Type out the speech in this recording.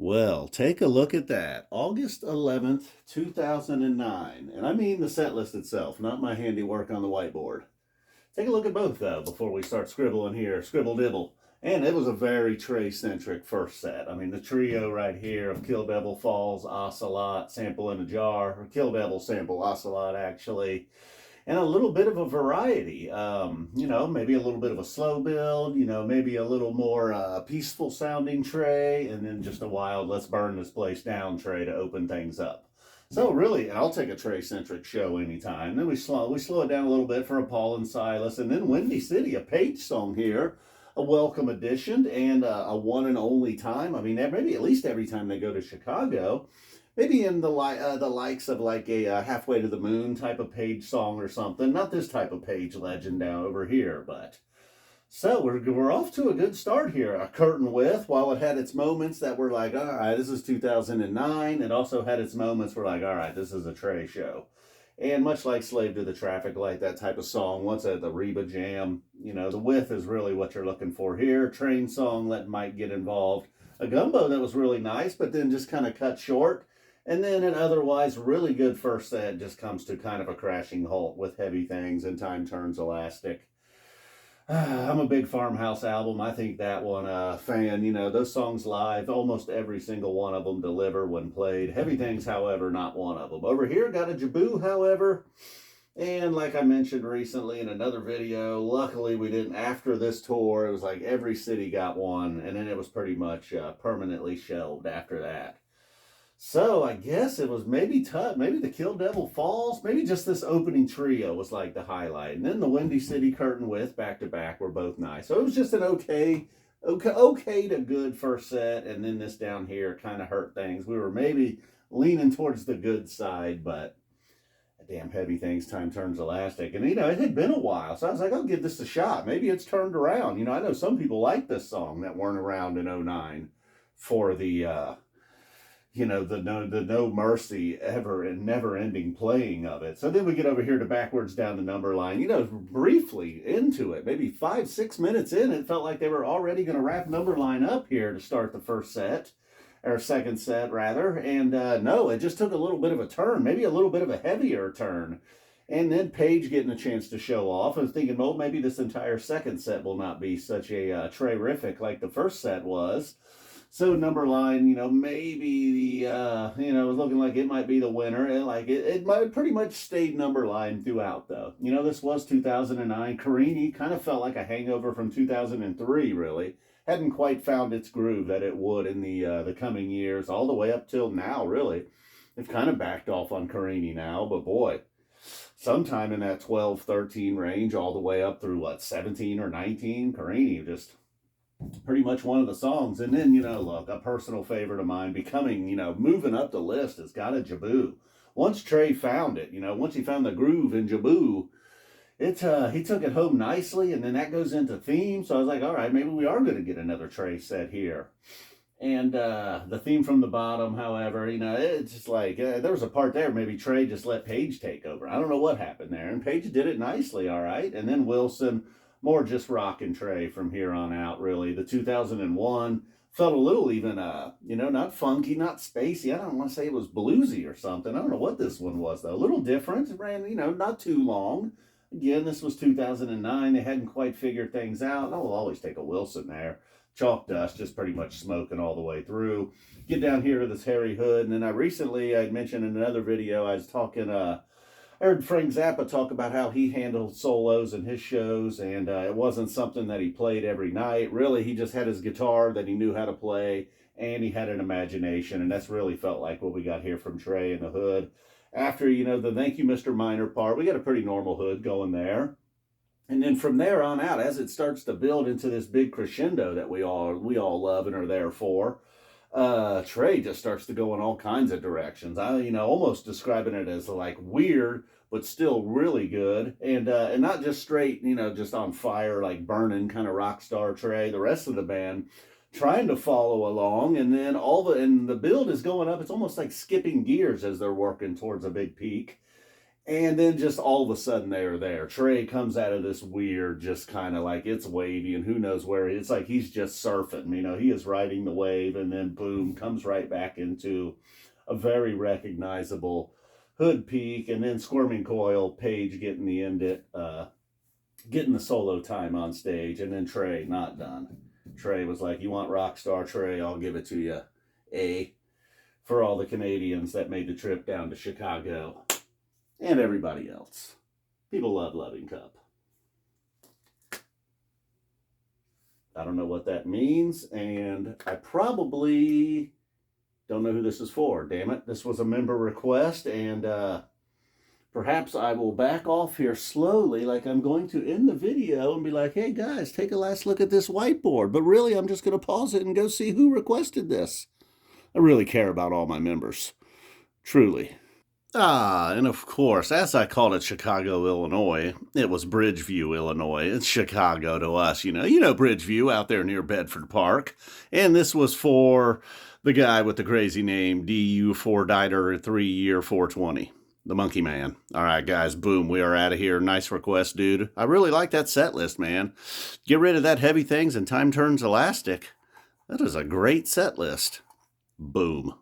Well, take a look at that. August 11th, 2009. And I mean the set list itself, not my handiwork on the whiteboard. Take a look at both, though, before we start scribbling here. Scribble dibble. And it was a very Trey-centric first set. I mean, the trio right here of Kill Devil Falls, Ocelot, Sample in a Jar, or Kill Devil Sample, Ocelot, actually, and a little bit of a variety. Maybe a little bit of a slow build, maybe a little more peaceful sounding Trey, and then just a wild, let's burn this place down Trey to open things up. So really, I'll take a Trey-centric show anytime. Then we slow it down a little bit for a Paul and Silas, and then Windy City, a Page song here, a welcome addition, and a one and only time. I mean, maybe at least every time they go to Chicago. Maybe in the likes of like a Halfway to the Moon type of Page song or something. Not this type of Page legend down over here, but so we're off to a good start here. A Curtain With, while it had its moments that were like, all right, this is 2009, it also had its moments where like, all right, this is a Trey show. And much like Slave to the Traffic Light, that type of song, once at the Reba Jam, the width is really what you're looking for here. Train song, let Mike get involved. A gumbo that was really nice, but then just kind of cut short. And then an otherwise really good first set just comes to kind of a crashing halt with Heavy Things and Time Turns Elastic. I'm a big Farmhouse album. I think that one, fan, those songs live, almost every single one of them deliver when played. Heavy Things, however, not one of them. Over here, got a Jibboo, however. And like I mentioned recently in another video, luckily we didn't, after this tour, it was like every city got one, and then it was pretty much permanently shelved after that. So I guess it was maybe tough. Maybe the Kill Devil Falls. Maybe just this opening trio was like the highlight. And then the Windy City Curtain With back to back were both nice. So it was just an okay to good first set. And then this down here kind of hurt things. We were maybe leaning towards the good side, but damn Heavy Things, Time Turns Elastic. And, it had been a while. So I was like, I'll give this a shot. Maybe it's turned around. I know some people like this song that weren't around in '09 for the the no mercy ever and never ending playing of it. So then we get over here to Backwards Down the Number Line, briefly into it, maybe 5-6 minutes in, it felt like they were already going to wrap Number Line up here to start the first set, or second set rather. And no, it just took a little bit of a turn, maybe a little bit of a heavier turn. And then Page getting a chance to show off. I was thinking, well, maybe this entire second set will not be such a Trey-rific like the first set was. So Number Line, maybe it was looking like it might be the winner. And like it might pretty much stayed Number Line throughout, though. This was 2009. Carini kind of felt like a hangover from 2003, really. Hadn't quite found its groove that it would in the coming years, all the way up till now, really. They've kind of backed off on Carini now, but boy, sometime in that 12, 13 range, all the way up through, 17 or 19, Carini just pretty much one of the songs. And then, look, a personal favorite of mine becoming, moving up the list has got a Jibboo. Once Trey found it, once he found the groove in Jibboo, he took it home nicely, and then that goes into theme. So I was like, all right, maybe we are going to get another Trey set here. And the theme from the bottom, however, it's just like, there was a part there, maybe Trey just let Page take over. I don't know what happened there. And Page did it nicely, all right. And then Wilson, more just rock and Trey from here on out, really. The 2001 felt a little even, not funky, not spacey. I don't want to say it was bluesy or something. I don't know what this one was, though. A little different. It ran, not too long. Again, this was 2009. They hadn't quite figured things out. I'll always take a Wilson there. Chalk Dust, just pretty much smoking all the way through. Get down here to this Harry Hood. And then I mentioned in another video, I was talking, I heard Frank Zappa talk about how he handled solos in his shows, and it wasn't something that he played every night. Really, he just had his guitar that he knew how to play, and he had an imagination, and that's really felt like what we got here from Trey in the Hood. After, the Thank You, Mr. Minor part, we got a pretty normal Hood going there. And then from there on out, as it starts to build into this big crescendo that we all love and are there for, Trey just starts to go in all kinds of directions. Almost describing it as like weird, but still really good. And not just straight, just on fire, like burning kind of rock star Trey. The rest of the band trying to follow along. And then the build is going up. It's almost like skipping gears as they're working towards a big peak. And then just all of a sudden they're there. Trey comes out of this weird, just kind of like it's wavy and who knows where. It's like he's just surfing. You know, he is riding the wave and then boom, comes right back into a very recognizable hood peak. And then Squirming Coil, Page getting the end it, getting the solo time on stage. And then Trey not done. Trey was like, "You want Rockstar, Trey? I'll give it to you. A." For all the Canadians that made the trip down to Chicago. And everybody else. People love Loving Cup. I don't know what that means, and I probably don't know who this is for. Damn it, this was a member request, and perhaps I will back off here slowly, like I'm going to end the video and be like, "Hey guys, take a last look at this whiteboard." But really, I'm just going to pause it and go see who requested this. I really care about all my members. Truly. Ah, and of course, as I called it Chicago, Illinois, it was Bridgeview, Illinois. It's Chicago to us, you know. You know Bridgeview out there near Bedford Park. And this was for the guy with the crazy name, DU4 Diter 3 year 420. The Monkey Man. All right, guys, boom, we are out of here. Nice request, dude. I really like that set list, man. Get rid of that Heavy Things and Time Turns Elastic. That is a great set list. Boom.